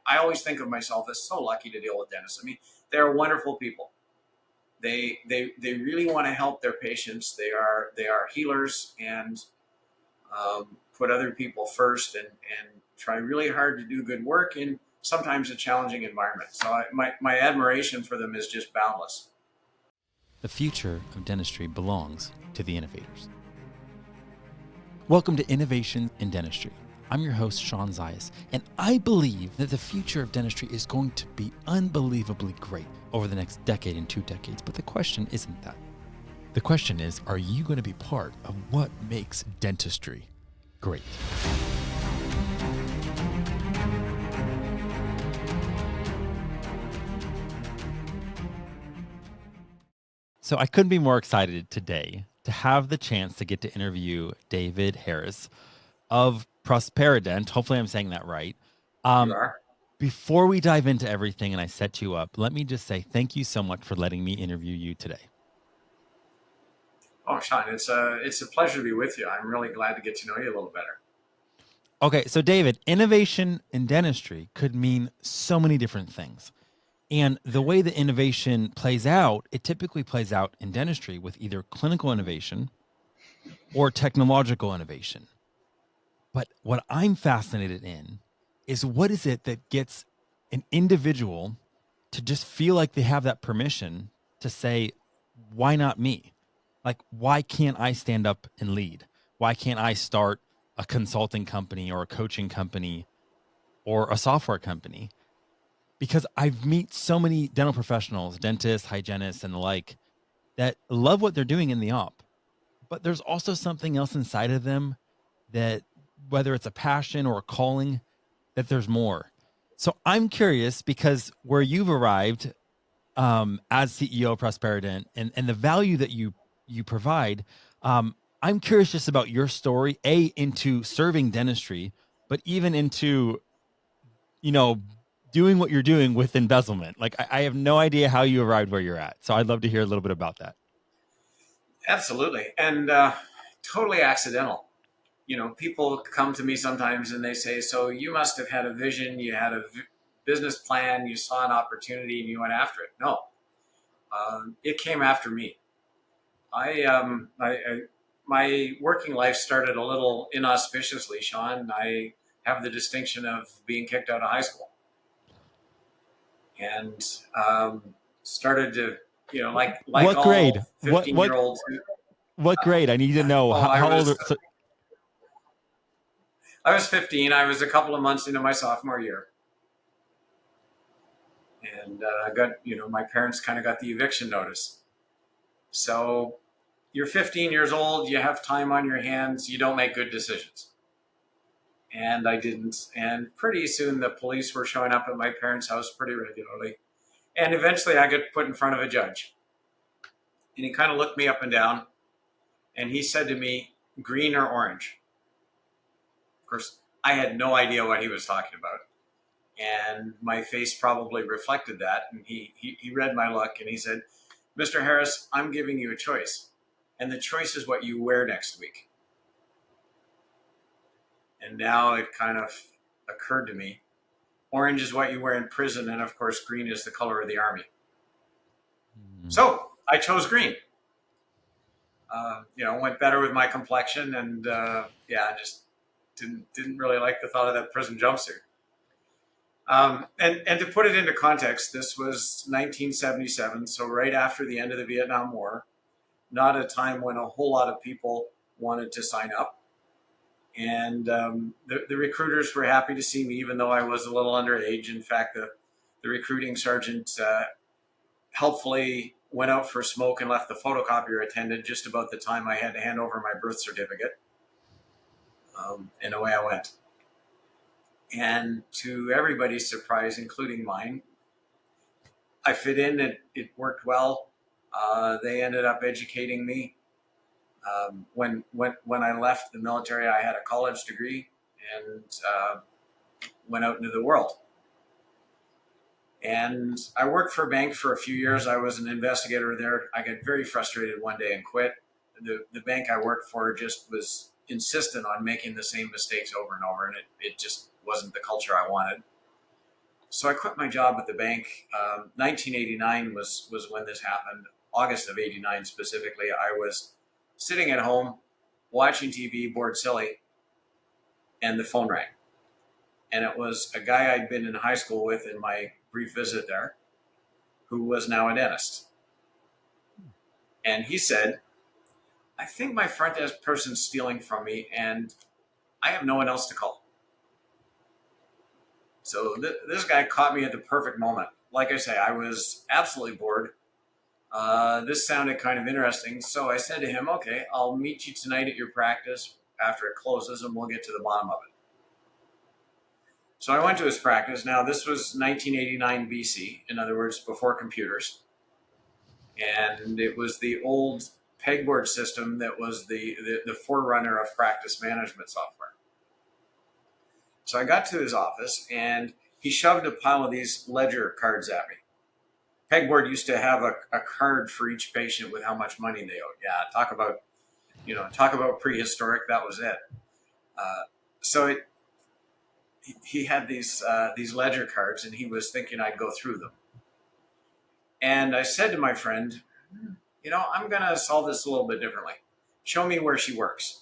I always think of myself as so lucky to deal with dentists. I mean, they're wonderful people. They really want to help their patients. They are healers and put other people first and try really hard to do good work in sometimes a challenging environment. So my admiration for them is just boundless. The future of dentistry belongs to the innovators. Welcome to Innovation in Dentistry. I'm your host, Sean Zayas, and I believe that the future of dentistry is going to be unbelievably great over the next decade and 2 decades. But the question isn't that. The question is, are you going to be part of what makes dentistry great? So I couldn't be more excited today to have the chance to get to interview David Harris of Prosperident. Hopefully I'm saying that right. You are. Before we dive into everything and I set you up, let me just say thank you so much for letting me interview you today. Oh, Sean, it's a pleasure to be with you. I'm really glad to get to know you a little better. Okay, so David, innovation in dentistry could mean so many different things. And the way the innovation plays out, it typically plays out in dentistry with either clinical innovation or technological innovation. But what I'm fascinated in is what is it that gets an individual to just feel like they have that permission to say, why not me? Like, why can't I stand up and lead? Why can't I start a consulting company or a coaching company or a software company? Because I've met so many dental professionals, dentists, hygienists, and the like, that love what they're doing in the op. But there's also something else inside of them that, whether it's a passion or a calling, that there's more. So I'm curious, because where you've arrived as CEO of Prosperident and the value that you provide, I'm curious just about your story, into serving dentistry, but even into, doing what you're doing with embezzlement. Like, I have no idea how you arrived where you're at. So I'd love to hear a little bit about that. Absolutely. And totally accidental. People come to me sometimes and they say, so you must have had a vision, you had a business plan, you saw an opportunity and you went after it. No, it came after me. My working life started a little inauspiciously, Sean. I have the distinction of being kicked out of high school. And started to, like what all grade? 15-year-olds. What grade? I need to know. How old? I was 15. I was a couple of months into my sophomore year. And my parents kind of got the eviction notice. So you're 15 years old, you have time on your hands, you don't make good decisions. And I didn't. And pretty soon the police were showing up at my parents' house pretty regularly. And eventually I got put in front of a judge. And he kind of looked me up and down. And he said to me, green or orange? Of course, I had no idea what he was talking about. And my face probably reflected that. And he read my look and he said, Mr. Harris, I'm giving you a choice. And the choice is what you wear next week. And now it kind of occurred to me. Orange is what you wear in prison. And of course, green is the color of the Army. So I chose green. Went better with my complexion. And I just didn't really like the thought of that prison jumpsuit. And to put it into context, this was 1977, so right after the end of the Vietnam War, not a time when a whole lot of people wanted to sign up. And the recruiters were happy to see me, even though I was a little underage. In fact, the recruiting sergeant helpfully went out for a smoke and left the photocopier attended just about the time I had to hand over my birth certificate. And away I went. And to everybody's surprise, including mine, I fit in. It worked well. They ended up educating me. When I left the military, I had a college degree and went out into the world. And I worked for a bank for a few years. I was an investigator there. I got very frustrated one day and quit. The bank I worked for just was insistent on making the same mistakes over and over, and it just wasn't the culture I wanted. So I quit my job at the bank. 1989 was when this happened. August of '89 specifically. I was sitting at home watching TV, bored silly, and the phone rang. And it was a guy I'd been in high school with in my brief visit there, who was now a dentist. And he said, "I think my front desk person's stealing from me, and I have no one else to call." So this guy caught me at the perfect moment. Like I say, I was absolutely bored. This sounded kind of interesting. So I said to him, "Okay, I'll meet you tonight at your practice after it closes, and we'll get to the bottom of it." So I went to his practice. Now, this was 1989 BC, in other words, before computers. And it was the old pegboard system that was the forerunner of practice management software. So I got to his office, and he shoved a pile of these ledger cards at me. Pegboard used to have a card for each patient with how much money they owed. Yeah, talk about prehistoric. That was it. So he had these ledger cards, and he was thinking I'd go through them. And I said to my friend, I'm going to solve this a little bit differently. Show me where she works.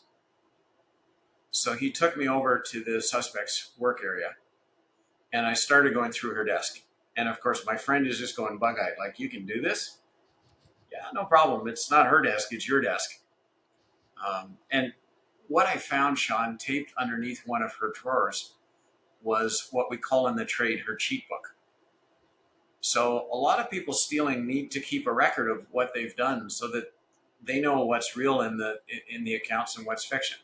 So he took me over to the suspect's work area, and I started going through her desk. And of course, my friend is just going bug-eyed, like, "You can do this?" "Yeah, no problem. It's not her desk, it's your desk." And what I found, Sean, taped underneath one of her drawers was what we call in the trade her cheat book. So a lot of people stealing need to keep a record of what they've done so that they know what's real in the accounts and what's fiction.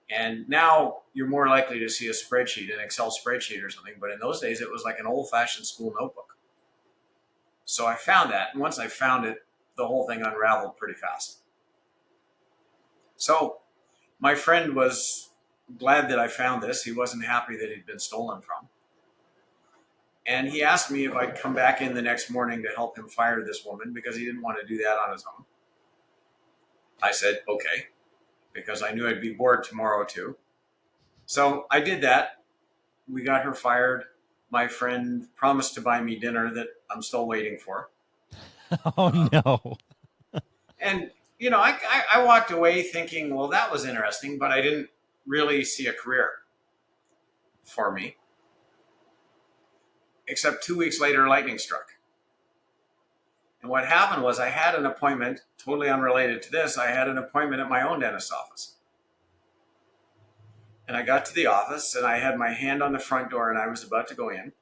And now you're more likely to see a spreadsheet, an Excel spreadsheet or something. But in those days, it was like an old-fashioned school notebook. So I found that. And once I found it, the whole thing unraveled pretty fast. So my friend was glad that I found this. He wasn't happy that he'd been stolen from. And he asked me if I'd come back in the next morning to help him fire this woman because he didn't want to do that on his own. I said, okay, because I knew I'd be bored tomorrow too. So I did that. We got her fired. My friend promised to buy me dinner that I'm still waiting for. Oh no. And, I walked away thinking, well, that was interesting, but I didn't really see a career for me. Except 2 weeks later, lightning struck. And what happened was I had an appointment, totally unrelated to this. I had an appointment at my own dentist's office. And I got to the office, and I had my hand on the front door, and I was about to go in.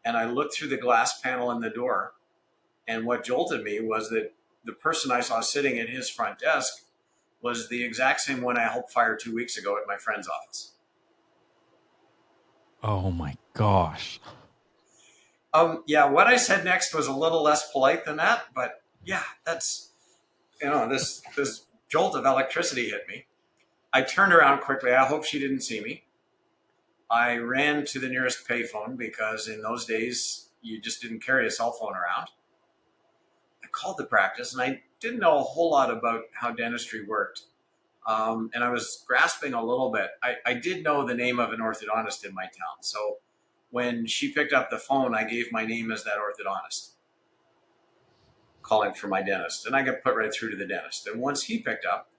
And I looked through the glass panel in the door, and what jolted me was that the person I saw sitting at his front desk was the exact same one I helped fire 2 weeks ago at my friend's office. Oh my gosh. Yeah, what I said next was a little less polite than that, but yeah, that's, this jolt of electricity hit me. I turned around quickly. I hope she didn't see me. I ran to the nearest payphone because in those days, you just didn't carry a cell phone around. I called the practice, and I didn't know a whole lot about how dentistry worked. And I was grasping a little bit. I did know the name of an orthodontist in my town. So when she picked up the phone, I gave my name as that orthodontist, calling for my dentist. And I got put right through to the dentist. And once he picked up,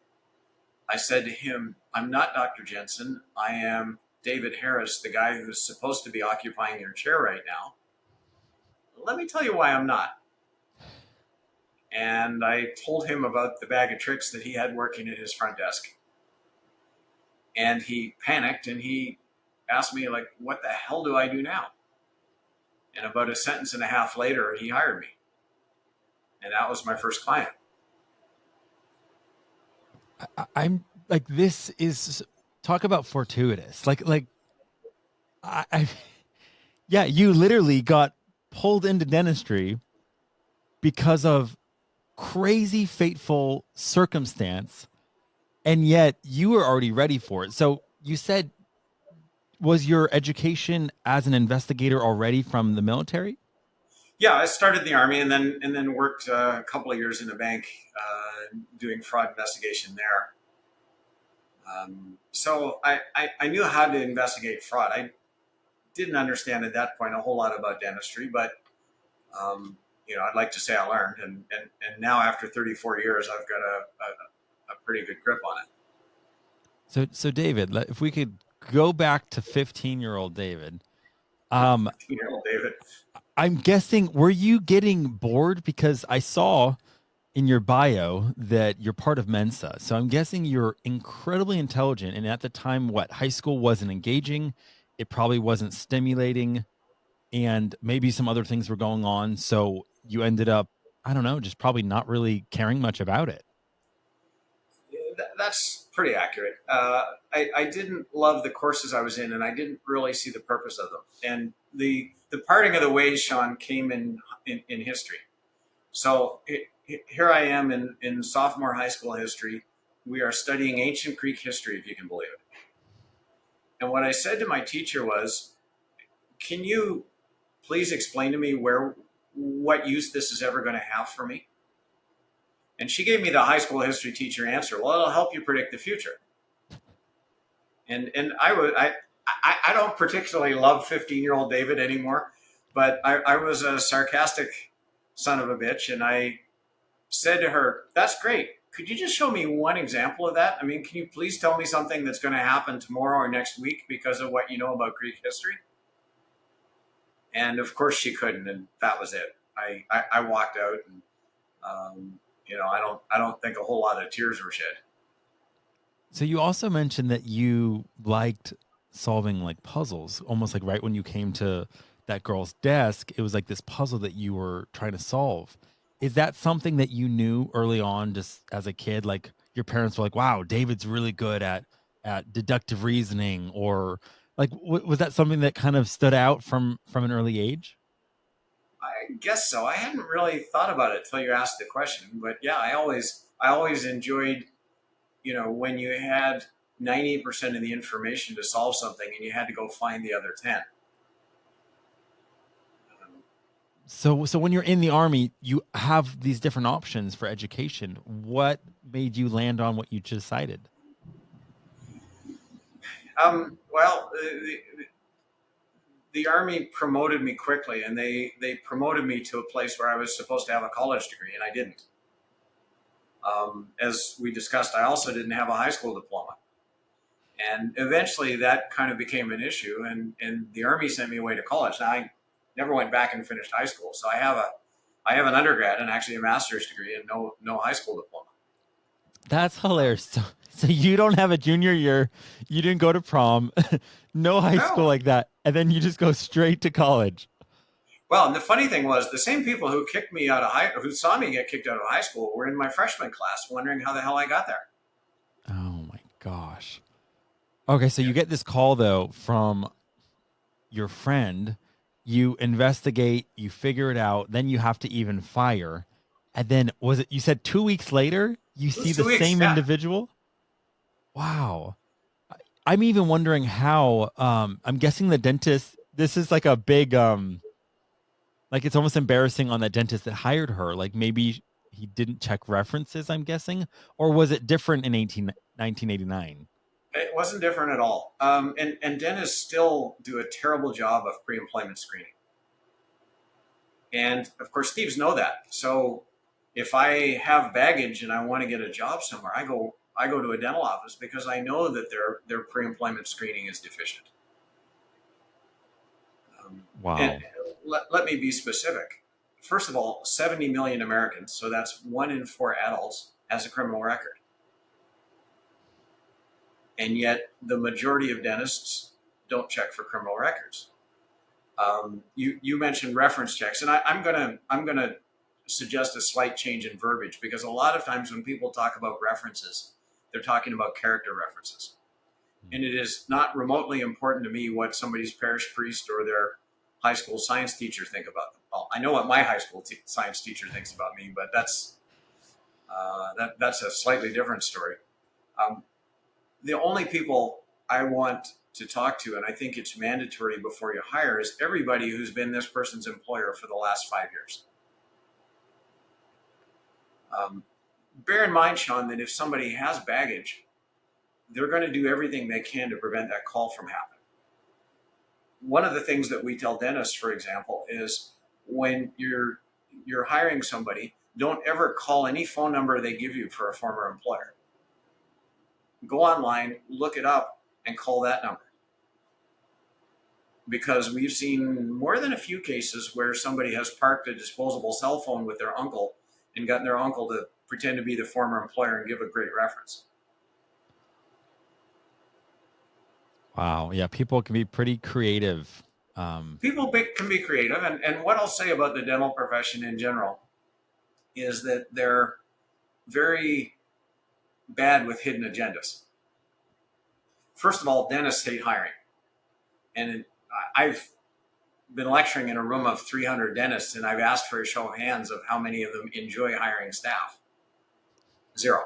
I said to him, "I'm not Dr. Jensen. I am David Harris, the guy who's supposed to be occupying your chair right now. Let me tell you why I'm not." And I told him about the bag of tricks that he had working at his front desk. And he panicked, and he asked me, like, what the hell do I do now? And about a sentence and a half later, he hired me. And that was my first client. I'm like, this is, talk about fortuitous. I yeah, you literally got pulled into dentistry because of crazy fateful circumstance, and yet you were already ready for it. So you said, was your education as an investigator already from the military? Yeah, I started in the Army and then worked a couple of years in a bank doing fraud investigation there. So I knew how to investigate fraud. didn't understand at that point a whole lot about dentistry, but I'd like to say I learned, and now after 34 years, I've got a pretty good grip on it. So David, if we could go back to 15-year-old David, 15-year-old David. I'm guessing, were you getting bored? Because I saw in your bio that you're part of Mensa. So I'm guessing you're incredibly intelligent. And at the time, high school wasn't engaging. It probably wasn't stimulating. And maybe some other things were going on. So you ended up, I don't know, just probably not really caring much about it. That's pretty accurate. I didn't love the courses I was in, and I didn't really see the purpose of them. And the parting of the ways, Sean, came in history. So here I am in sophomore high school history. We are studying ancient Greek history, if you can believe it. And what I said to my teacher was, "Can you please explain to me what use this is ever going to have for me?" And she gave me the high school history teacher answer. Well, it'll help you predict the future. And I don't particularly love 15-year-old David anymore, but I was a sarcastic son of a bitch, and I said to her, "That's great. Could you just show me one example of that? I mean, can you please tell me something that's going to happen tomorrow or next week because of what you know about Greek history?" And of course she couldn't, and that was it. I walked out, and I don't think a whole lot of tears were shed. So you also mentioned that you liked solving like puzzles, almost like right when you came to that girl's desk, it was like this puzzle that you were trying to solve. Is that something that you knew early on, just as a kid? Like your parents were like, "Wow, David's really good at deductive reasoning," or like was that something that kind of stood out from an early age? I guess so. I hadn't really thought about it till you asked the question, but yeah, I always enjoyed, when you had 90% of the information to solve something and you had to go find the other 10. So when you're in the army, you have these different options for education. What made you land on what you decided? Well, the Army promoted me quickly, and they promoted me to a place where I was supposed to have a college degree, and I didn't. As we discussed, I also didn't have a high school diploma. And eventually that kind of became an issue, and the Army sent me away to college. Now, I never went back and finished high school, so I have an undergrad and actually a master's degree and no high school diploma. That's hilarious. So you don't have a junior year, you didn't go to prom, no high school No. like that, and then you just go straight to college. Well, and the funny thing was, the same people who saw me get kicked out of high school were in my freshman class, wondering how the hell I got there. Oh my gosh. Okay, so you get this call though from your friend, you investigate, you figure it out, then you have to even fire. And then was it you said 2 weeks later you It see was the 2 weeks, same yeah. individual? Wow. I'm even wondering how I'm guessing the dentist this is like a big like it's almost embarrassing on that dentist that hired her. Like maybe he didn't check references, I'm guessing, or was it different in 1989? It wasn't different at all. And dentists still do a terrible job of pre-employment screening. And of course, thieves know that. So if I have baggage and I want to get a job somewhere, I go to a dental office because I know that their pre-employment screening is deficient. And Wow. let me be specific. First of all, 70 million Americans, so that's 1 in 4 adults, has a criminal record. And yet the majority of dentists don't check for criminal records. You mentioned reference checks, and I'm gonna suggest a slight change in verbiage, because a lot of times when people talk about references, they're talking about character references, and it is not remotely important to me what somebody's parish priest or their high school science teacher think about them. Well, I know what my high school science teacher thinks about me, but that's a slightly different story. Um, the only people I want to talk to, and I think it's mandatory before you hire, is everybody who's been this person's employer for the last 5 years. Um, Bear in mind, Sean, that if somebody has baggage, they're going to do everything they can to prevent that call from happening. one of the things that we tell dentists, for example, is when you're hiring somebody, don't ever call any phone number they give you for a former employer. Go online, look it up, and call that number. Because we've seen more than a few cases where somebody has parked a disposable cell phone with their uncle and gotten their uncle to pretend to be the former employer and give a great reference. Wow. Yeah, people can be pretty creative. Can be creative. And what I'll say about the dental profession in general is that they're very bad with hidden agendas. First of all, dentists hate hiring. And I've been lecturing in a room of 300 dentists, and I've asked for a show of hands of how many of them enjoy hiring staff. Zero.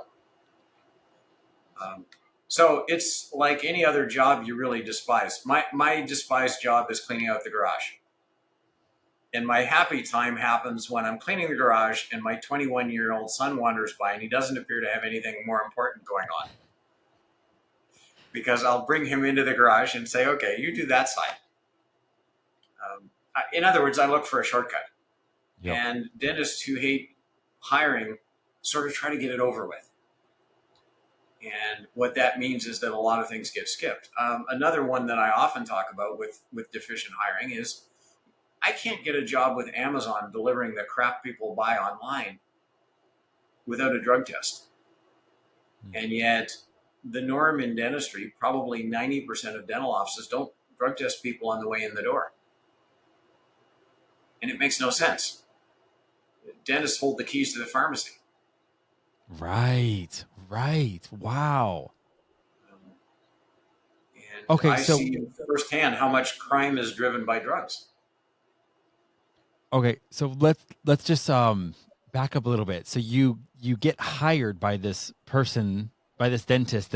So it's like any other job you really despise. My despised job is cleaning out the garage. And my happy time happens when I'm cleaning the garage and my 21-year-old son wanders by and he doesn't appear to have anything more important going on. Because I'll bring him into the garage and say, okay, you do that side. In other words, I look for a shortcut. Yep. And dentists who hate hiring sort of try to get it over with. And what that means is that a lot of things get skipped. Another one that I often talk about with deficient hiring is I can't get a job with Amazon delivering the crap people buy online without a drug test. And yet the norm in dentistry, probably 90% of dental offices don't drug test people on the way in the door. And it makes no sense. Dentists hold the keys to the pharmacy. Right. Wow. And Okay, I so see firsthand how much crime is driven by drugs. okay, so let's just back up a little bit. So you get hired by this person, by this dentist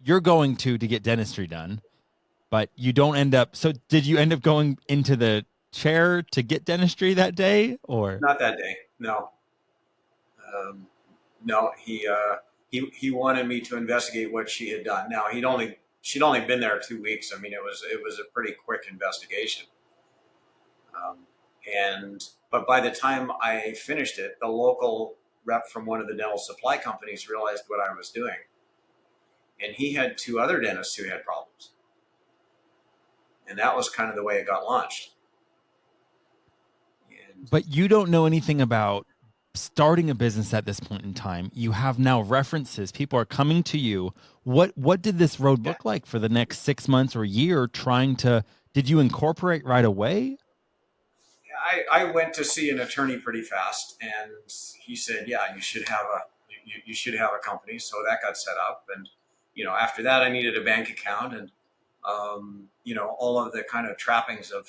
you're going to get dentistry done, but you don't end up. So did you end up going into the chair to get dentistry that day, or Not that day. No. No. He wanted me to investigate what she had done. Now she'd only been there 2 weeks. I mean, it was a pretty quick investigation. But by the time I finished it, the local rep from one of the dental supply companies realized what I was doing, and he had 2 other dentists who had problems, and that was kind of the way it got launched. but you don't know anything about starting a business at this point in time. You have now references. People are coming to you. What did this road look like for the next 6 months or a year did you incorporate right away? I went to see an attorney pretty fast, and he said, "Yeah, you should have a company." So that got set up, and after that, I needed a bank account, and all of the kind of trappings of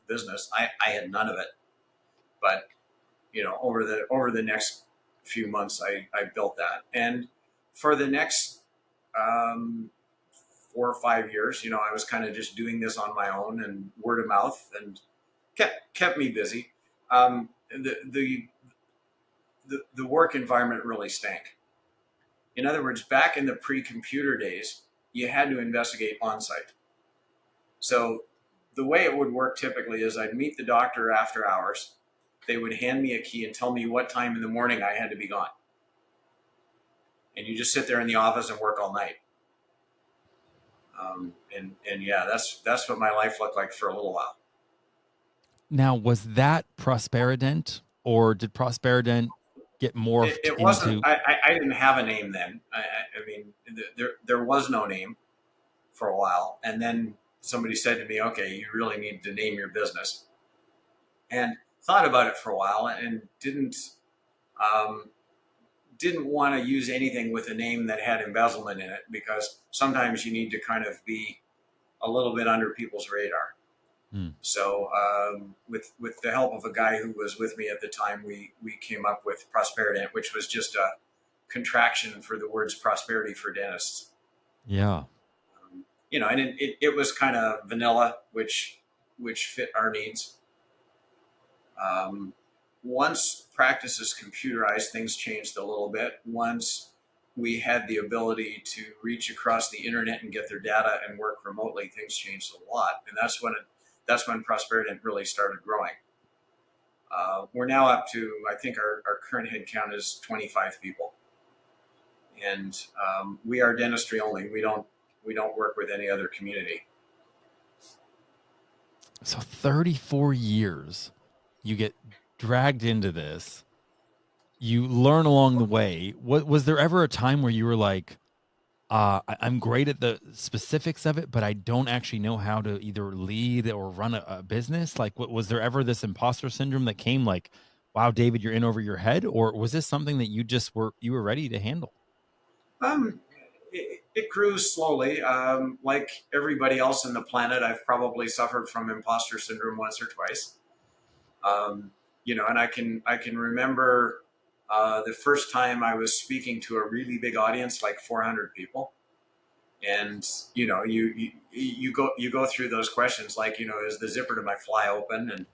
business. I had none of it, but over the next few months, I built that, and for the next 4 or 5 years, I was kind of just doing this on my own and word of mouth, and kept me busy. The work environment really stank. In other words, back in the pre-computer days, you had to investigate on site. So the way it would work typically is I'd meet the doctor after hours. They would hand me a key and tell me what time in the morning I had to be gone. And you just sit there in the office and work all night. And yeah, that's what my life looked like for a little while. Now, was that Prosperident, or did Prosperident get morphed It wasn't. into? I didn't have a name then. I mean, there was no name for a while, and then somebody said to me, "Okay, you really need to name your business." And thought about it for a while, and didn't want to use anything with a name that had embezzlement in it, because sometimes you need to kind of be a little bit under people's radar. So with the help of a guy who was with me at the time, we came up with Prosperident, which was just a contraction for the words prosperity for dentists. Yeah. And it was kind of vanilla, which fit our needs. Once practices computerized, things changed a little bit. Once we had the ability to reach across the internet and get their data and work remotely, things changed a lot. And that's when that's when Prosperident really started growing. We're now up to, I think our current head count is 25 people. And we are dentistry only. We don't work with any other community. So 34 years, you get dragged into this. You learn along the way. What was there ever a time where you were like, I'm great at the specifics of it, but I don't actually know how to either lead or run a business? Like, was there ever this imposter syndrome that came like, wow, David, you're in over your head? Or was this something that you were ready to handle? Um, it grew slowly. Like everybody else on the planet, I've probably suffered from imposter syndrome once or twice. And I can remember the first time I was speaking to a really big audience, like 400 people, and you go through those questions like, is the zipper to my fly open, and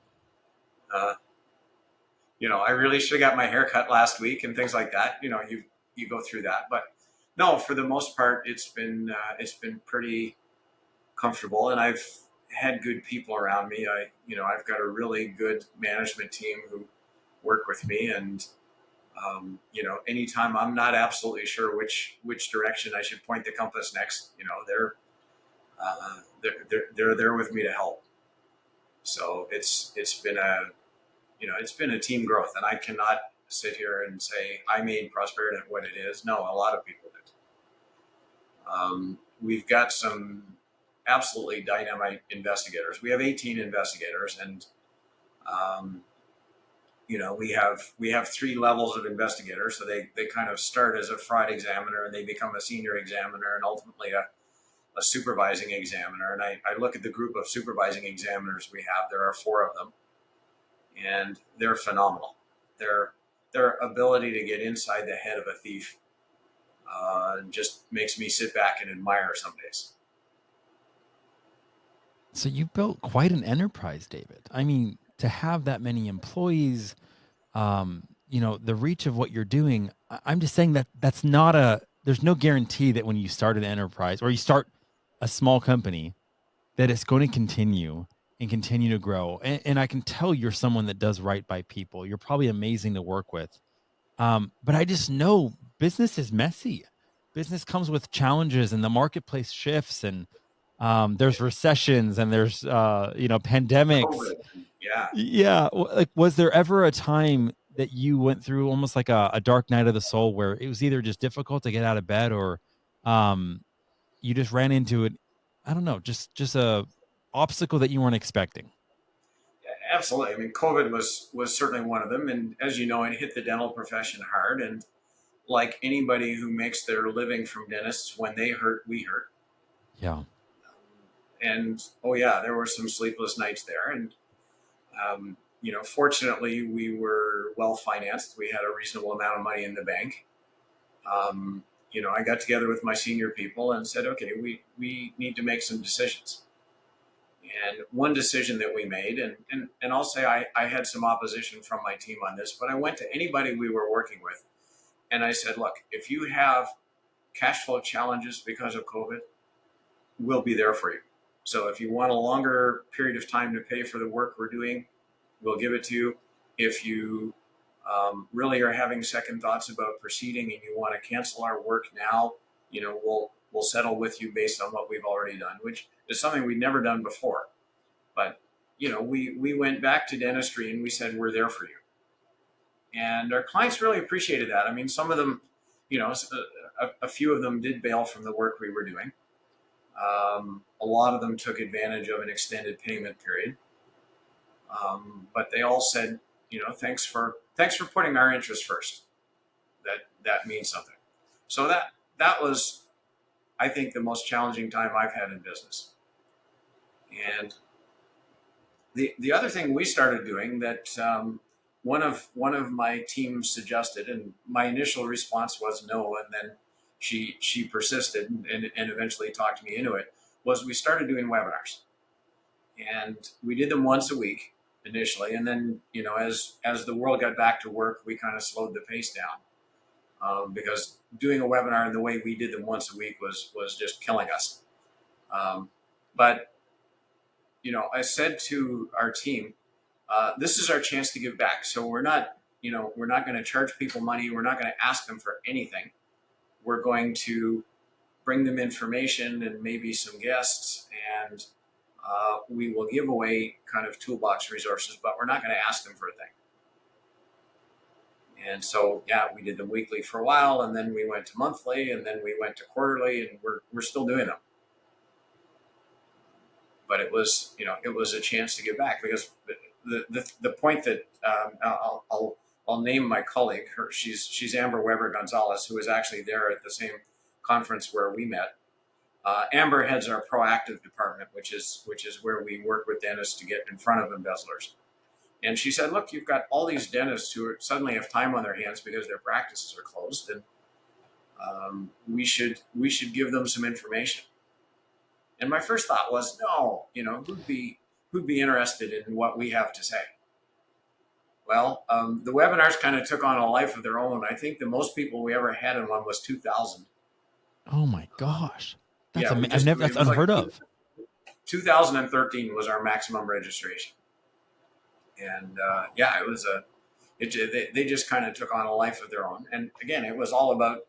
uh, I really should have got my hair cut last week and things like that. You go through that, but no, for the most part, it's been pretty comfortable, and I've had good people around me. I've got a really good management team who work with me, and anytime I'm not absolutely sure which direction I should point the compass next, they're there with me to help. So it's been a team growth, and I cannot sit here and say I made Prosperident what it is. No, a lot of people did. We've got some absolutely dynamite investigators. We have 18 investigators, and we have three levels of investigators. So they kind of start as a fraud examiner, and they become a senior examiner, and ultimately a supervising examiner. And I look at the group of supervising examiners we have. There are four of them, and they're phenomenal. Their ability to get inside the head of a thief just makes me sit back and admire some days. So you built quite an enterprise, David. I mean, to have that many employees, the reach of what you're doing, I'm just saying that there's no guarantee that when you start an enterprise or you start a small company, that it's going to continue and continue to grow. And I can tell you're someone that does right by people. You're probably amazing to work with. But I just know business is messy. Business comes with challenges, and the marketplace shifts, and there's recessions, and there's pandemics. COVID, yeah. Yeah. Like, was there ever a time that you went through almost like a dark night of the soul where it was either just difficult to get out of bed, or you just ran into it? I don't know, just a obstacle that you weren't expecting. Absolutely. I mean, COVID was certainly one of them, and as you know, it hit the dental profession hard. And like anybody who makes their living from dentists, when they hurt, we hurt. Yeah. And oh yeah, there were some sleepless nights there. And fortunately, we were well financed. We had a reasonable amount of money in the bank. I got together with my senior people and said, okay, we need to make some decisions. And one decision that we made, and I'll say I had some opposition from my team on this, but I went to anybody we were working with and I said, look, if you have cash flow challenges because of COVID, we'll be there for you. So if you want a longer period of time to pay for the work we're doing, we'll give it to you. If you really are having second thoughts about proceeding and you want to cancel our work now, we'll settle with you based on what we've already done, which is something we'd never done before. But we went back to dentistry and we said, we're there for you. And our clients really appreciated that. I mean, some of them, a few of them did bail from the work we were doing. A lot of them took advantage of an extended payment period. But they all said, thanks for putting our interests first. That means something. So that was, I think, the most challenging time I've had in business. And the other thing we started doing that one of my team suggested, and my initial response was no, and then she persisted and eventually talked me into it, was we started doing webinars. And we did them once a week initially, and then as the world got back to work, we kind of slowed the pace down because doing a webinar in the way we did them once a week was just killing us. But I said to our team, this is our chance to give back. So we're not going to charge people money. We're not going to ask them for anything. We're going to bring them information and maybe some guests, and we will give away kind of toolbox resources, but we're not going to ask them for a thing. And so, yeah, we did them weekly for a while, and then we went to monthly, and then we went to quarterly, and we're still doing them. But it was a chance to give back, because the point that I'll name my colleague. She's Amber Weber Gonzalez, who was actually there at the same conference where we met. Amber heads our proactive department, which is where we work with dentists to get in front of embezzlers. And she said, look, you've got all these dentists who suddenly have time on their hands because their practices are closed, and we should give them some information. And my first thought was, no, who'd be interested in what we have to say? Well, the webinars kind of took on a life of their own. I think the most people we ever had in one was 2,000. Oh my gosh, that's yeah, that's unheard of. 2013 was our maximum registration. And it was they just kind of took on a life of their own. And again, it was all about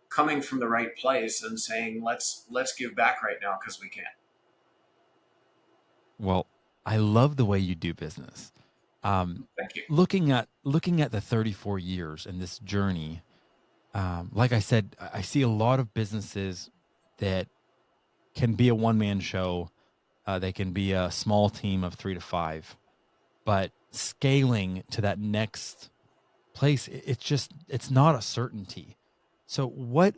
coming from the right place and saying, let's give back right now because we can. Well, I love the way you do business. Thank you. Looking at the 34 years in this journey, like I said, I see a lot of businesses that can be a one-man show. They can be a small team of 3 to 5. But scaling to that next place, it's not a certainty. So what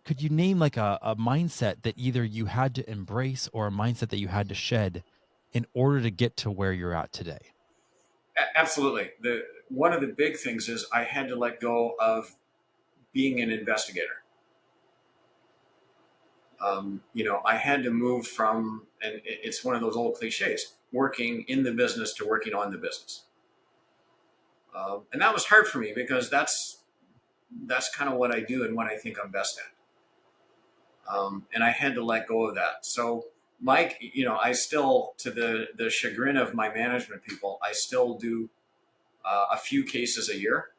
could you name, like a mindset that either you had to embrace or a mindset that you had to shed in order to get to where you're at today? Absolutely. One of the big things is I had to let go of being an investigator. I had to move from, and it's one of those old cliches, working in the business to working on the business. And that was hard for me because that's kind of what I do and what I think I'm best at. And I had to let go of that. So Mike, I still, to the chagrin of my management people, I still do a few cases a year.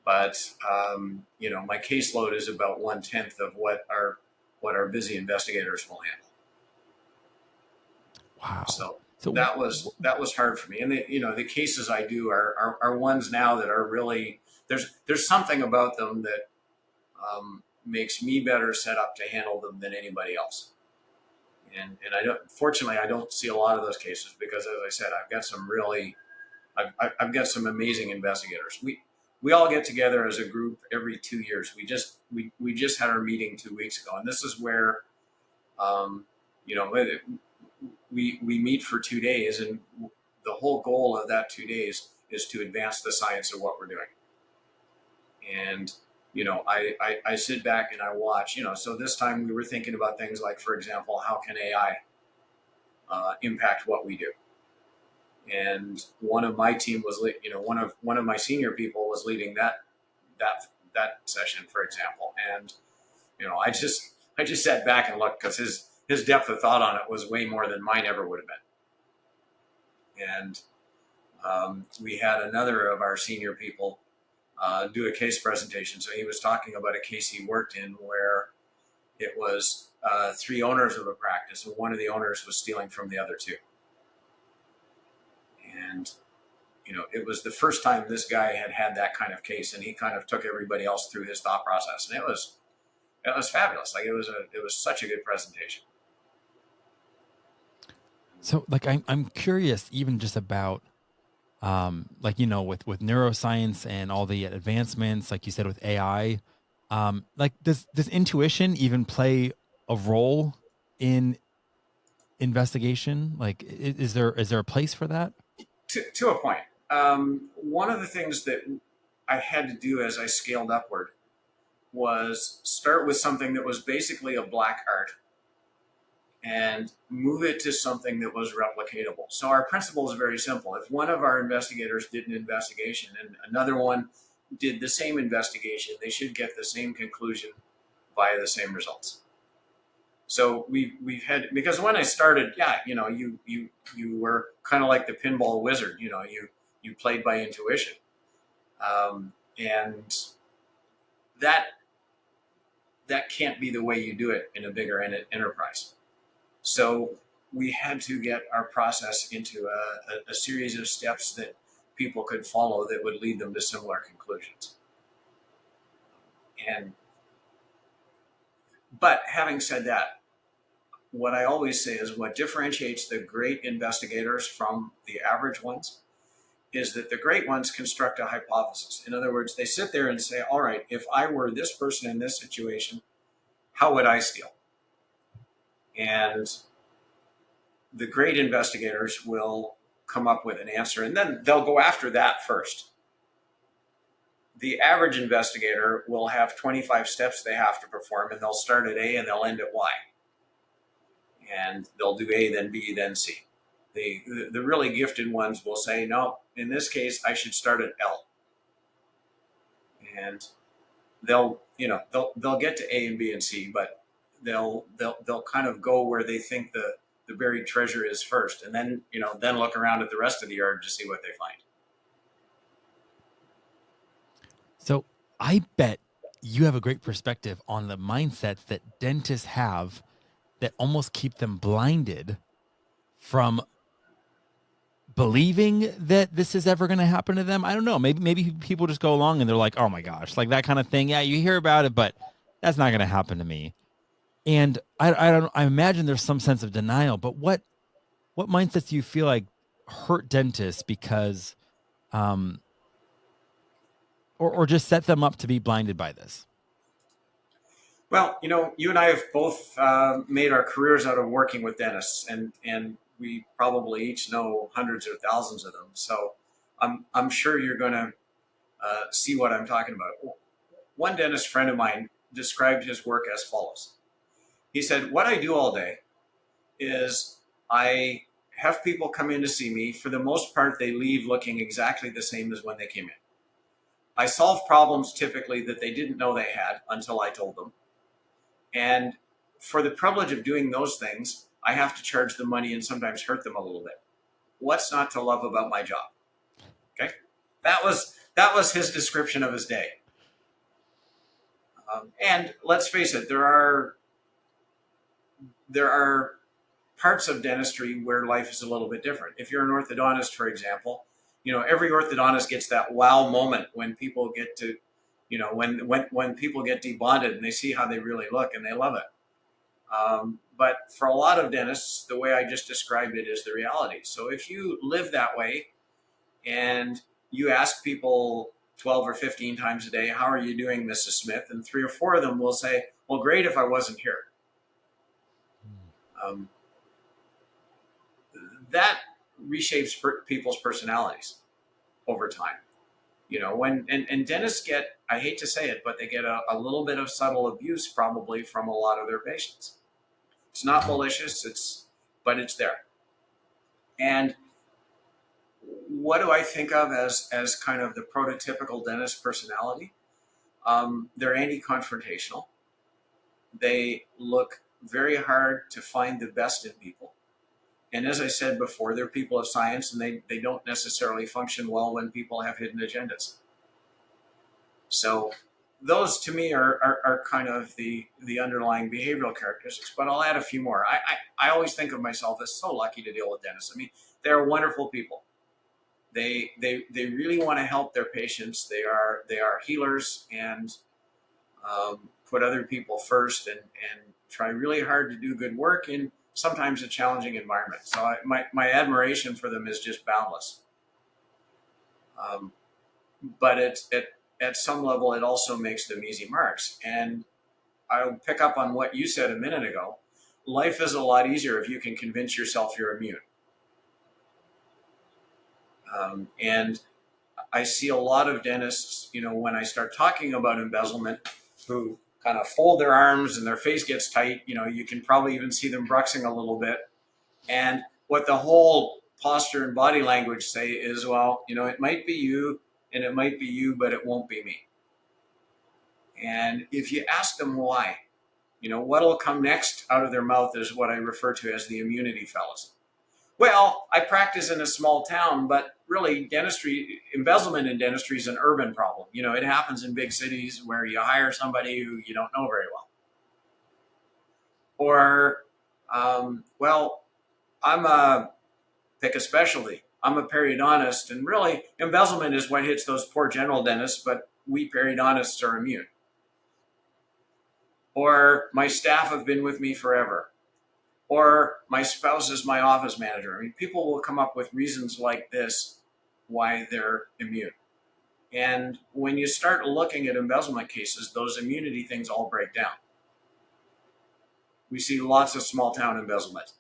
But, my caseload is about 1/10 of what our busy investigators will handle. Wow. So that was hard for me. And the cases I do are ones now that are really, there's something about them that makes me better set up to handle them than anybody else. And fortunately, I don't see a lot of those cases because, as I said, I've got some amazing investigators. We all get together as a group every 2 years. We just had our meeting 2 weeks ago, and this is where, we meet for 2 days, and the whole goal of that 2 days is to advance the science of what we're doing. And I sit back and I watch. So this time we were thinking about things like, for example, how can AI impact what we do? And one of my team was, one of my senior people was leading that session, for example. And I just sat back and looked because his depth of thought on it was way more than mine ever would have been. And we had another of our senior people do a case presentation. So he was talking about a case he worked in where it was 3 owners of a practice, and one of the owners was stealing from the other 2. And, it was the first time this guy had that kind of case, and he kind of took everybody else through his thought process. And it was fabulous. Like it was such a good presentation. So like, I'm curious even just about, with neuroscience and all the advancements, like you said, with AI, does intuition even play a role in investigation? Like, is there a place for that? To a point. One of the things that I had to do as I scaled upward was start with something that was basically a black art and move it to something that was replicatable. So our principle is very simple. If one of our investigators did an investigation and another one did the same investigation, they should get the same conclusion via the same results. So we've had, because when I started, yeah, you were kind of like the pinball wizard. You played by intuition, and that that can't be the way you do it in a bigger enterprise. So we had to get our process into a series of steps that people could follow that would lead them to similar conclusions. And but having said that, what I always say is what differentiates the great investigators from the average ones is that the great ones construct a hypothesis. In other words, they sit there and say, all right, if I were this person in this situation, how would I steal? And the great investigators will come up with an answer, and then they'll go after that first. The average investigator will have 25 steps they have to perform, and they'll start at A and they'll end at Y. And they'll do A, then B, then C. The really gifted ones will say, no, in this case, I should start at L. And they'll get to A and B and C, but they'll kind of go where they think the buried treasure is first, and then then look around at the rest of the yard to see what they find. So I bet you have a great perspective on the mindsets that dentists have that almost keep them blinded from believing that this is ever going to happen to them. I don't know. Maybe people just go along and they're like, oh my gosh, like that kind of thing. Yeah, you hear about it, but that's not going to happen to me. And I imagine there's some sense of denial, but what mindsets do you feel like hurt dentists because, or just set them up to be blinded by this? Well, you and I have both made our careers out of working with dentists, and we probably each know hundreds or thousands of them. So I'm sure you're going to see what I'm talking about. One dentist friend of mine described his work as follows. He said, what I do all day is I have people come in to see me. For the most part, they leave looking exactly the same as when they came in. I solve problems typically that they didn't know they had until I told them. And for the privilege of doing those things, I have to charge them money and sometimes hurt them a little bit. What's not to love about my job? Okay, that was his description of his day. And let's face it, there are parts of dentistry where life is a little bit different. If you're an orthodontist, for example, every orthodontist gets that wow moment when people get to, when people get debonded and they see how they really look and they love it. But for a lot of dentists, the way I just described it is the reality. So if you live that way and you ask people 12 or 15 times a day, how are you doing, Mrs. Smith? And 3 or 4 of them will say, well, great if I wasn't here. That reshapes people's personalities over time. And dentists get, I hate to say it, but they get a little bit of subtle abuse probably from a lot of their patients. It's not malicious, but it's there. And what do I think of as kind of the prototypical dentist personality? They're anti-confrontational. They look very hard to find the best in people. And as I said before, they're people of science, and they don't necessarily function well when people have hidden agendas. So those to me are kind of the underlying behavioral characteristics, but I'll add a few more. I always think of myself as so lucky to deal with dentists. I mean, they're wonderful people. They really want to help their patients. They are healers and put other people first and try really hard to do good work in sometimes a challenging environment. So my admiration for them is just boundless. But at some level, it also makes them easy marks. And I'll pick up on what you said a minute ago. Life is a lot easier if you can convince yourself you're immune. And I see a lot of dentists, when I start talking about embezzlement, who kind of fold their arms and their face gets tight. You can probably even see them bruxing a little bit. And what the whole posture and body language say is, well, it might be you and it might be you, but it won't be me. And if you ask them why, What'll come next out of their mouth is what I refer to as the immunity fallacy. Well, I practice in a small town, but really embezzlement in dentistry is an urban problem. It happens in big cities where you hire somebody who you don't know very well. Or, well, pick a specialty. I'm a periodontist, and really embezzlement is what hits those poor general dentists, but we periodontists are immune. Or my staff have been with me forever. Or my spouse is my office manager. I mean, people will come up with reasons like this why they're immune. And when you start looking at embezzlement cases, those immunity things all break down. We see lots of small town embezzlement.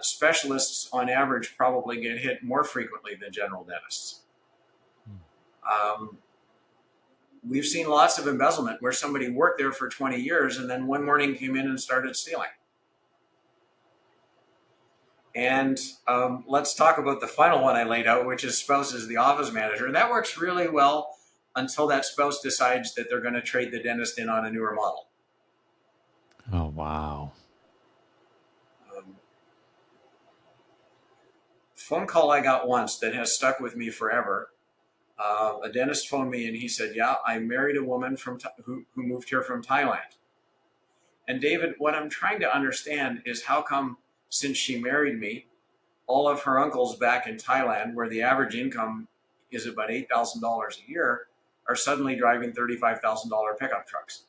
Specialists on average probably get hit more frequently than general dentists. We've seen lots of embezzlement where somebody worked there for 20 years and then one morning came in and started stealing. And let's talk about the final one I laid out, which is spouse is the office manager. And that works really well until that spouse decides that they're going to trade the dentist in on a newer model. Oh, wow. Phone call I got once that has stuck with me forever. A dentist phoned me and he said, yeah, I married a woman who moved here from Thailand. And David, what I'm trying to understand is how come since she married me, all of her uncles back in Thailand, where the average income is about $8,000 a year, are suddenly driving $35,000 pickup trucks.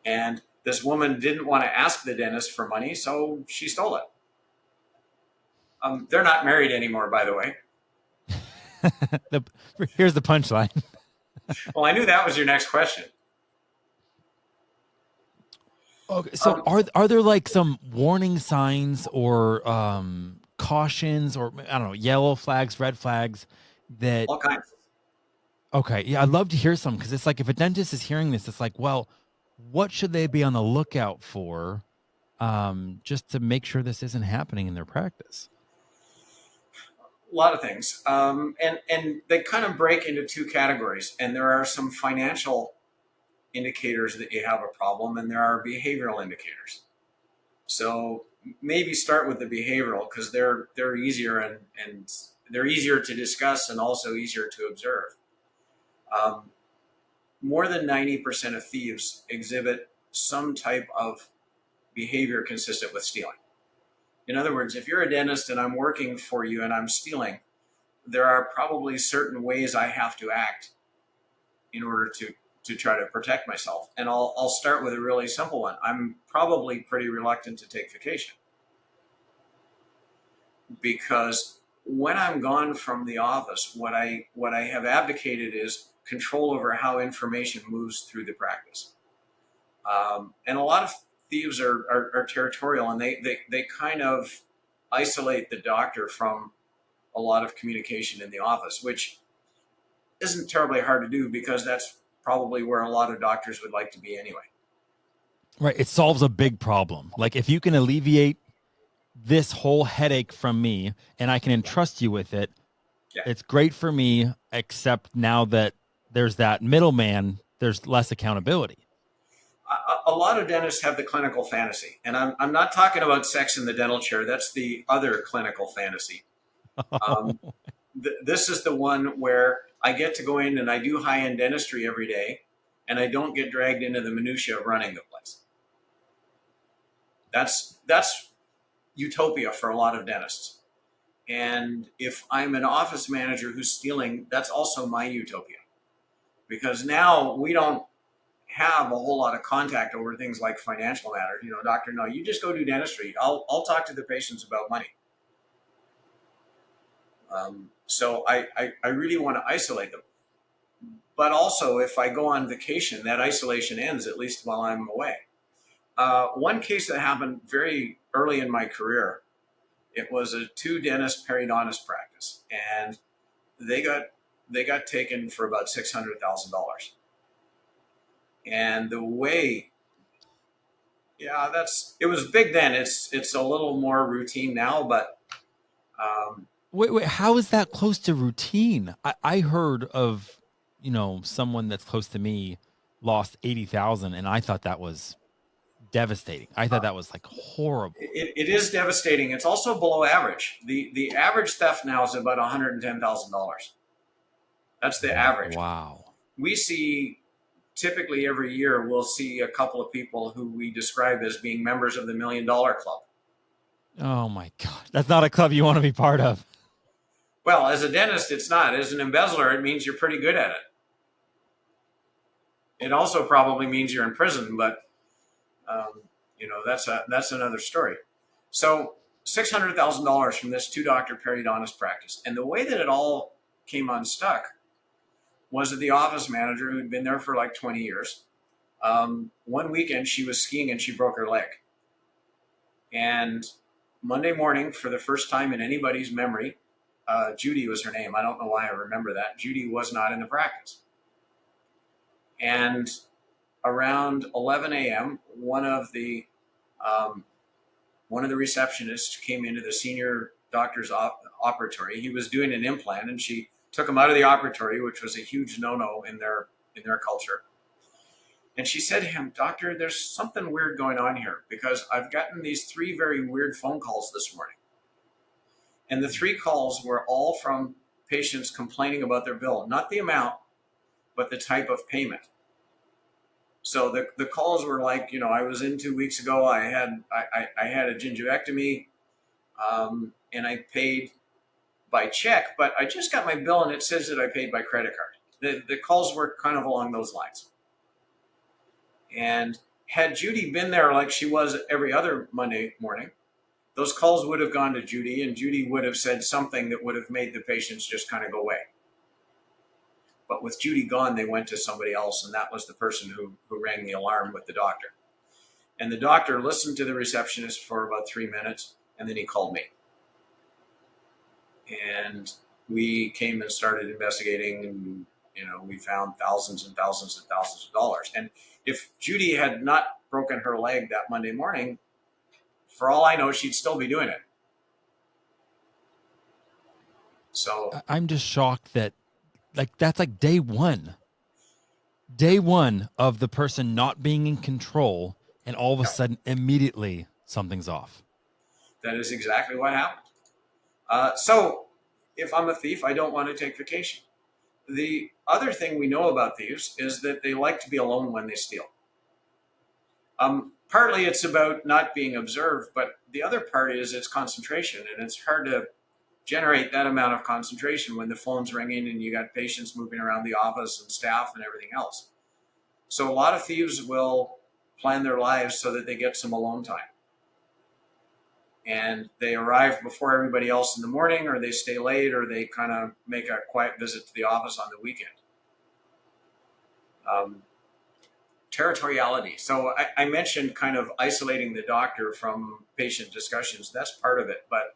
And this woman didn't want to ask the dentist for money, so she stole it. They're not married anymore, by the way. Here's the punchline. Well, I knew that was your next question. Okay, so are there like some warning signs or cautions or I don't know, yellow flags, red flags that all kinds? Okay, yeah, I'd love to hear some because it's like if a dentist is hearing this, it's like, well, what should they be on the lookout for just to make sure this isn't happening in their practice? A lot of things. And they kind of break into two categories. And there are some financial indicators that you have a problem, and there are behavioral indicators. So maybe start with the behavioral because they're easier and they're easier to discuss and also easier to observe. More than 90% of thieves exhibit some type of behavior consistent with stealing. In other words, if you're a dentist and I'm working for you and I'm stealing, there are probably certain ways I have to act in order to try to protect myself. And I'll start with a really simple one. I'm probably pretty reluctant to take vacation because when I'm gone from the office, what I have abdicated is control over how information moves through the practice. And a lot of thieves are territorial, and they kind of isolate the doctor from a lot of communication in the office, which isn't terribly hard to do because that's probably where a lot of doctors would like to be anyway. Right. It solves a big problem. Like if you can alleviate this whole headache from me and I can entrust you with it, it's great for me, except now that there's that middleman, there's less accountability. A lot of dentists have the clinical fantasy, and I'm not talking about sex in the dental chair. That's the other clinical fantasy. This is the one where I get to go in and I do high-end dentistry every day, and I don't get dragged into the minutia of running the place. That's utopia for a lot of dentists. And if I'm an office manager who's stealing, that's also my utopia. Because now we don't have a whole lot of contact over things like financial matters. Doctor, no, you just go do dentistry. I'll talk to the patients about money. So I really want to isolate them. But also, if I go on vacation, that isolation ends, at least while I'm away. One case that happened very early in my career, it was a 2-dentist periodontist practice, and they got taken for about $600,000. And the way, it was big then. It's a little more routine now, but wait, how is that close to routine? I heard of someone that's close to me lost 80,000, and I thought that was devastating. I thought that was like horrible. It is devastating. It's also below average. The average theft now is about $110,000. That's the average. Wow. We see typically every year we'll see a couple of people who we describe as being members of the $1 Million Club. Oh my God. That's not a club you want to be part of. Well, as a dentist, it's not. As an embezzler, it means you're pretty good at it. It also probably means you're in prison, but that's another story. So $600,000 from this 2-doctor periodontist practice. And the way that it all came unstuck was that the office manager, who'd been there for like 20 years, one weekend she was skiing and she broke her leg. And Monday morning, for the first time in anybody's memory, Judy was her name. I don't know why I remember that. Judy was not in the practice. And around 11 a.m., one of the receptionists came into the senior doctor's operatory. He was doing an implant, and she took him out of the operatory, which was a huge no-no in their culture. And she said to him, "Doctor, there's something weird going on here, because I've gotten these 3 very weird phone calls this morning. And the 3 calls were all from patients complaining about their bill, not the amount, but the type of payment. So the calls were like, I was in 2 weeks ago, I had a gingivectomy, and I paid by check, but I just got my bill and it says that I paid by credit card." The calls were kind of along those lines. And had Judy been there like she was every other Monday morning, those calls would have gone to Judy, and Judy would have said something that would have made the patients just kind of go away. But with Judy gone, they went to somebody else, and that was the person who rang the alarm with the doctor. And the doctor listened to the receptionist for about 3 minutes, and then he called me. And we came and started investigating, and we found thousands and thousands and thousands of dollars. And if Judy had not broken her leg that Monday morning, for all I know, she'd still be doing it. So I'm just shocked that that's like day one of the person not being in control, and all of a sudden immediately something's off. That is exactly what happened. So if I'm a thief, I don't want to take vacation. The other thing we know about thieves is that they like to be alone when they steal. Partly it's about not being observed, but the other part is it's concentration, and it's hard to generate that amount of concentration when the phone's ringing and you got patients moving around the office and staff and everything else. So a lot of thieves will plan their lives so that they get some alone time. And they arrive before everybody else in the morning, or they stay late, or they kind of make a quiet visit to the office on the weekend. Territoriality. So I mentioned kind of isolating the doctor from patient discussions. That's part of it, but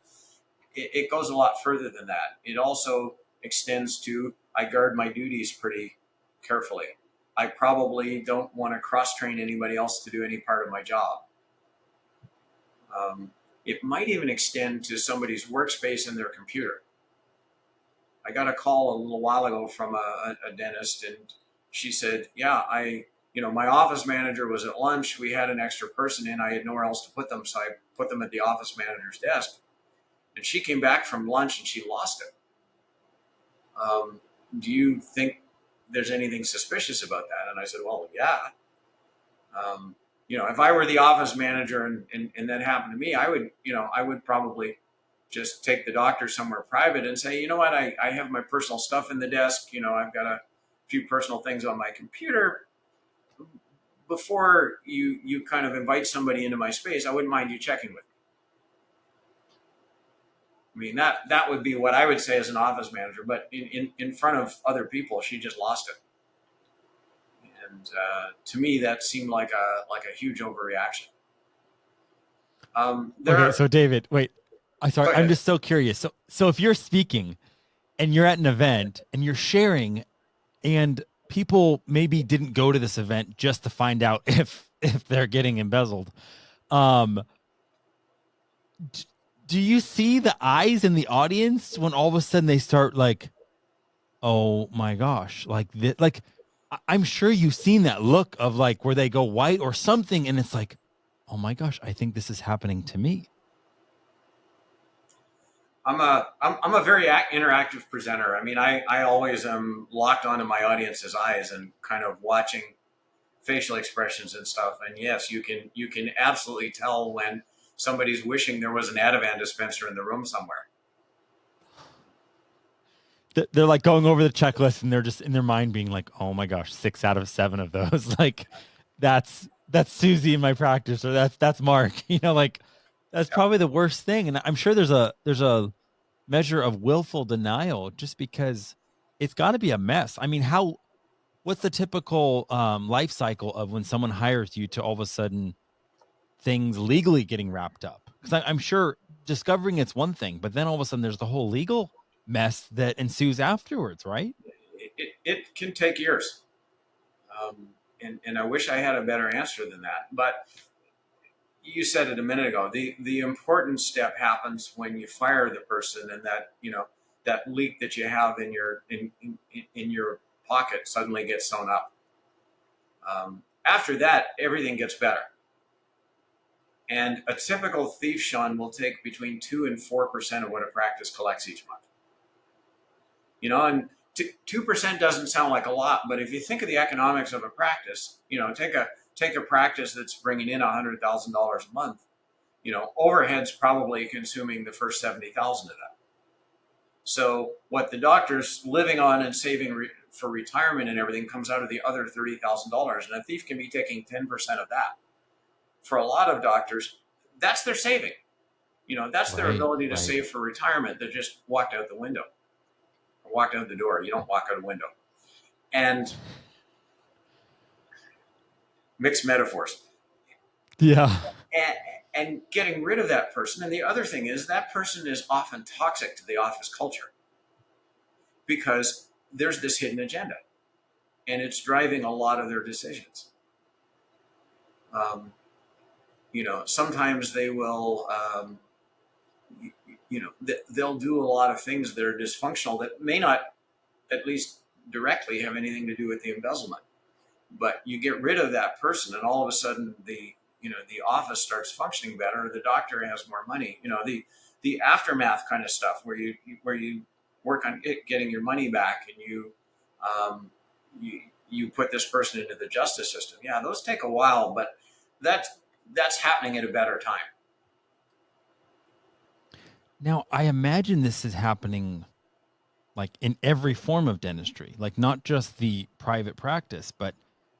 it goes a lot further than that. It also extends to, I guard my duties pretty carefully. I probably don't want to cross-train anybody else to do any part of my job. It might even extend to somebody's workspace and their computer. I got a call a little while ago from a dentist, and she said, "Yeah, my office manager was at lunch. We had an extra person in. I had nowhere else to put them, so I put them at the office manager's desk. And she came back from lunch and she lost it. Do you think there's anything suspicious about that?" And I said, "Well, yeah. If I were the office manager and that happened to me, I would probably just take the doctor somewhere private and say, you know what, I have my personal stuff in the desk. I've got a few personal things on my computer. Before you kind of invite somebody into my space, I wouldn't mind you checking with me." I mean, that would be what I would say as an office manager, but in front of other people, she just lost it. And to me, that seemed like a huge overreaction. Okay, so David, wait. I'm just so curious. So if you're speaking and you're at an event and you're sharing, and people maybe didn't go to this event just to find out if they're getting embezzled, do you see the eyes in the audience when all of a sudden they start like oh my gosh, like I'm sure you've seen that look of like where they go white or something, and it's like, oh my gosh, I think this is happening to me. I'm a very interactive presenter. I mean, I always am locked onto my audience's eyes and kind of watching facial expressions and stuff. And yes, you can absolutely tell when somebody's wishing there was an Ativan dispenser in the room somewhere. They're like going over the checklist, and they're just in their mind being like, oh my gosh, 6 out of 7 of those. Like that's Susie in my practice, or that's Mark. Like that's Yeah. probably the worst thing. And I'm sure there's a measure of willful denial, just because it's got to be a mess. I mean, what's the typical life cycle of when someone hires you to all of a sudden things legally getting wrapped up? Because I'm sure discovering it's one thing, but then all of a sudden there's the whole legal mess that ensues afterwards, right? It can take years. And I wish I had a better answer than that. But you said it a minute ago. The important step happens when you fire the person, and that that leak that you have in your pocket suddenly gets sewn up. After that, everything gets better. And a typical thief, Sean, will take between 2 and 4% of what a practice collects each month. And 2% doesn't sound like a lot, but if you think of the economics of a practice, take a practice that's bringing in $100,000 a month. Overhead's probably consuming the first 70,000 of that. So what the doctor's living on and saving for retirement and everything comes out of the other $30,000, and a thief can be taking 10% of that. For a lot of doctors, that's their saving. That's their ability to save for retirement that just walked out the window. Walked out the door. You don't walk out a window. And mixed metaphors. Yeah. And getting rid of that person. And the other thing is that person is often toxic to the office culture because there's this hidden agenda and it's driving a lot of their decisions. Sometimes they will, they'll do a lot of things that are dysfunctional that may not, at least directly, have anything to do with the embezzlement. But you get rid of that person, and all of a sudden the office starts functioning better. The doctor has more money. The aftermath kind of stuff where you work on getting your money back, and you put this person into the justice system. Yeah, those take a while, but that's happening at a better time. Now, I imagine this is happening like in every form of dentistry, like not just the private practice, but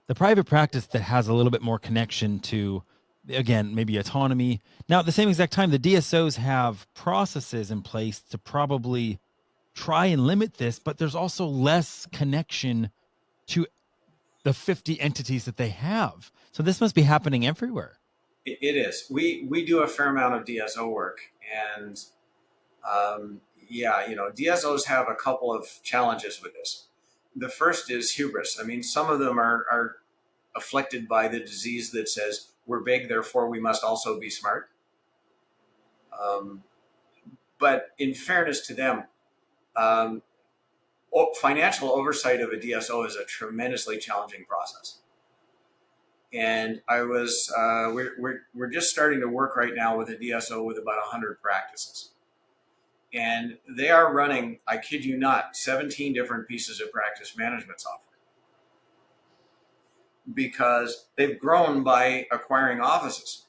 the private practice that has a little bit more connection to, again, maybe autonomy. Now, at the same exact time, the DSOs have processes in place to probably try and limit this, but there's also less connection to the 50 entities that they have. So this must be happening everywhere. It is. We do a fair amount of DSO work, and DSOs have a couple of challenges with this. The first is hubris. I mean, some of them are afflicted by the disease that says we're big, therefore we must also be smart. But in fairness to them, financial oversight of a DSO is a tremendously challenging process. And we're just starting to work right now with a DSO with about 100 practices. And they are running, I kid you not, 17 different pieces of practice management software. Because they've grown by acquiring offices.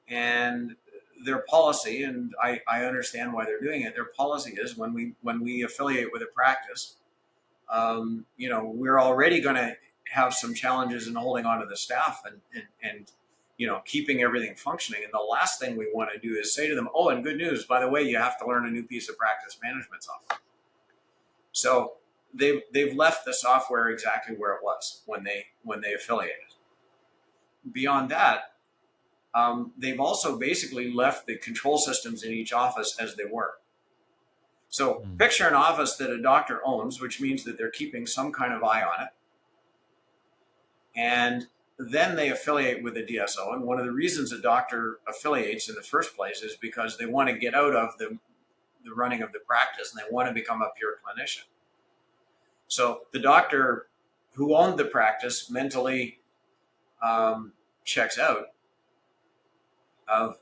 And their policy, and I understand why they're doing it, their policy is when we affiliate with a practice, we're already going to have some challenges in holding on to the staff and keeping everything functioning. And the last thing we want to do is say to them, oh, and good news, by the way, you have to learn a new piece of practice management software. So they've left the software exactly where it was when they affiliated. Beyond that, they've also basically left the control systems in each office as they were. So picture an office that a doctor owns, which means that they're keeping some kind of eye on it. And then they affiliate with a DSO. And one of the reasons a doctor affiliates in the first place is because they want to get out of the running of the practice and they want to become a pure clinician. So the doctor who owned the practice mentally checks out of,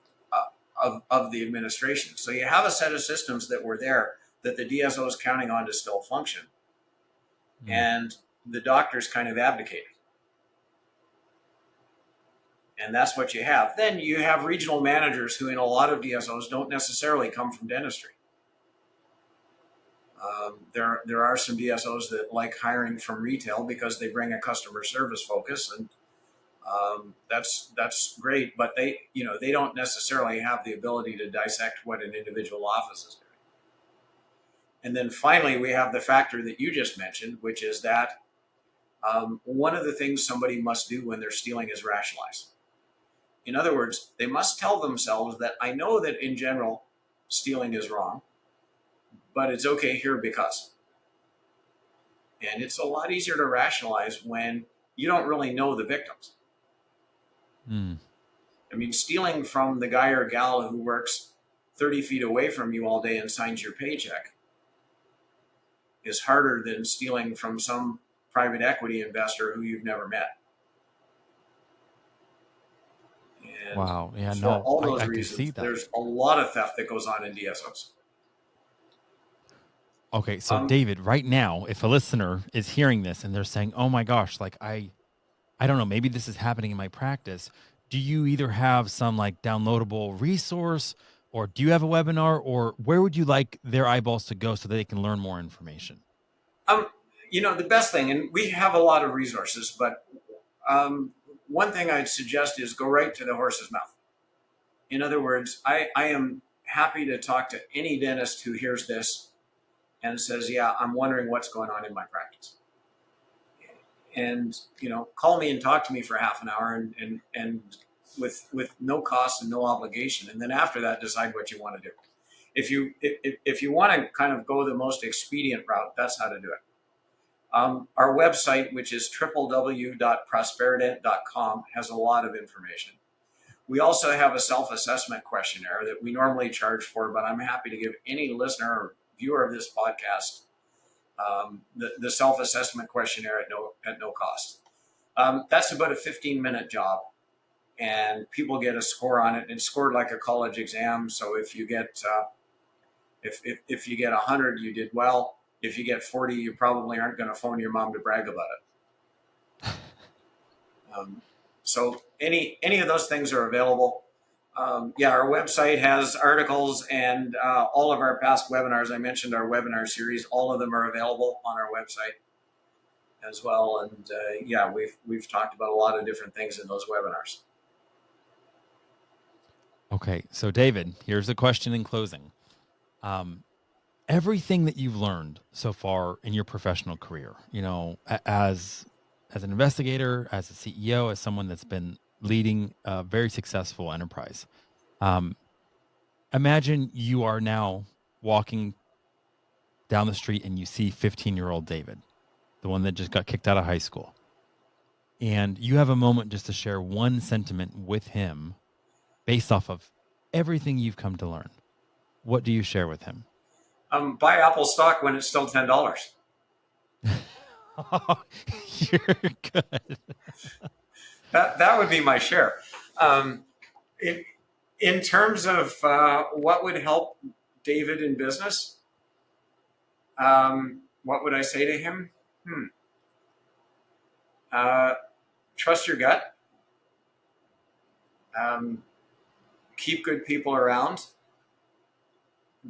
of the administration. So you have a set of systems that were there that the DSO is counting on to still function, and the doctors kind of abdicated. And that's what you have. Then you have regional managers who, in a lot of DSOs, don't necessarily come from dentistry. There are some DSOs that like hiring from retail because they bring a customer service focus, and that's great. But they don't necessarily have the ability to dissect what an individual office is doing. And then finally, we have the factor that you just mentioned, which is that one of the things somebody must do when they're stealing is rationalize. In other words, they must tell themselves that I know that in general stealing is wrong, but it's okay here because. And it's a lot easier to rationalize when you don't really know the victims. I mean, stealing from the guy or gal who works 30 feet away from you all day and signs your paycheck is harder than stealing from some private equity investor who you've never met. And wow. Yeah, for all those I can reasons, see that. there's a lot of theft that goes on in DSOs. Okay, so David, right now, if a listener is hearing this and they're saying, "Oh my gosh, like I don't know, maybe this is happening in my practice," do you either have some like downloadable resource, or do you have a webinar, or where would you like their eyeballs to go so that they can learn more information? The best thing, and we have a lot of resources, but one thing I'd suggest is go right to the horse's mouth. In other words, I am happy to talk to any dentist who hears this and says, yeah, I'm wondering what's going on in my practice. And, call me and talk to me for half an hour and with no cost and no obligation. And then after that, decide what you want to do. If you want to kind of go the most expedient route, that's how to do it. Our website, which is www.prosperident.com, has a lot of information. We also have a self-assessment questionnaire that we normally charge for, but I'm happy to give any listener or viewer of this podcast the self-assessment questionnaire at no cost. That's about a 15-minute job, and people get a score on it. It's scored like a college exam. So if you get if you get 100, you did well. If you get 40, you probably aren't going to phone your mom to brag about it. So any of those things are available. Our website has articles and all of our past webinars. I mentioned our webinar series. All of them are available on our website as well. And we've talked about a lot of different things in those webinars. Okay, so David, here's a question in closing. Everything that you've learned so far in your professional career, as an investigator, as a CEO, as someone that's been leading a very successful enterprise, imagine you are now walking down the street and you see 15-year-old David, the one that just got kicked out of high school, and you have a moment just to share one sentiment with him based off of everything you've come to learn. What do you share with him? Buy Apple stock when it's still $10. You're good. That would be my share. In terms of what would help David in business, what would I say to him? Trust your gut. Keep good people around.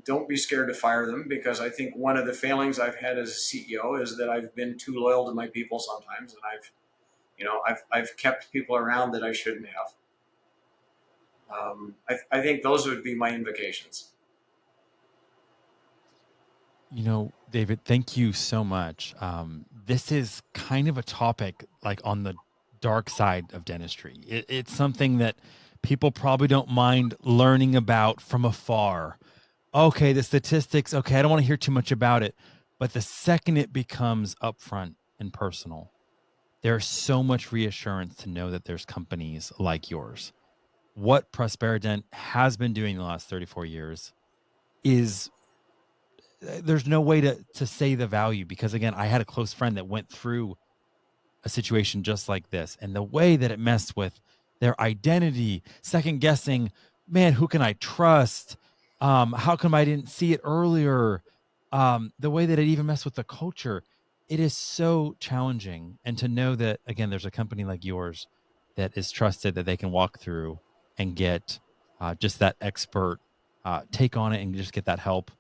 Don't be scared to fire them, because I think one of the failings I've had as a CEO is that I've been too loyal to my people sometimes, and I've kept people around that I shouldn't have. I think those would be my invocations. David, thank you so much. This is kind of a topic like on the dark side of dentistry. It's something that people probably don't mind learning about from afar. Okay, the statistics, okay, I don't want to hear too much about it. But the second it becomes upfront and personal, there's so much reassurance to know that there's companies like yours. What Prosperident has been doing the last 34 years is there's no way to say the value, because again, I had a close friend that went through a situation just like this, and the way that it messed with their identity, second guessing, man, who can I trust? How come I didn't see it earlier? The way that it even messed with the culture, it is so challenging. And to know that, again, there's a company like yours that is trusted, that they can walk through and get just that expert take on it and just get that help.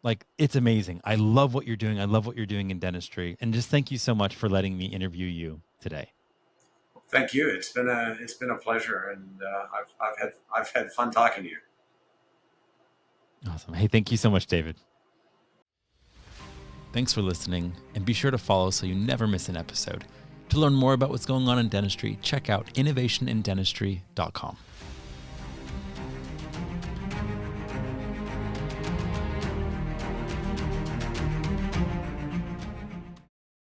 Like, it's amazing. I love what you're doing. I love what you're doing in dentistry. And just thank you so much for letting me interview you today. Thank you. It's been a pleasure, and I've had fun talking to you. Awesome. Hey, thank you so much, David. Thanks for listening, and be sure to follow so you never miss an episode. To learn more about what's going on in dentistry, check out innovationindentistry.com.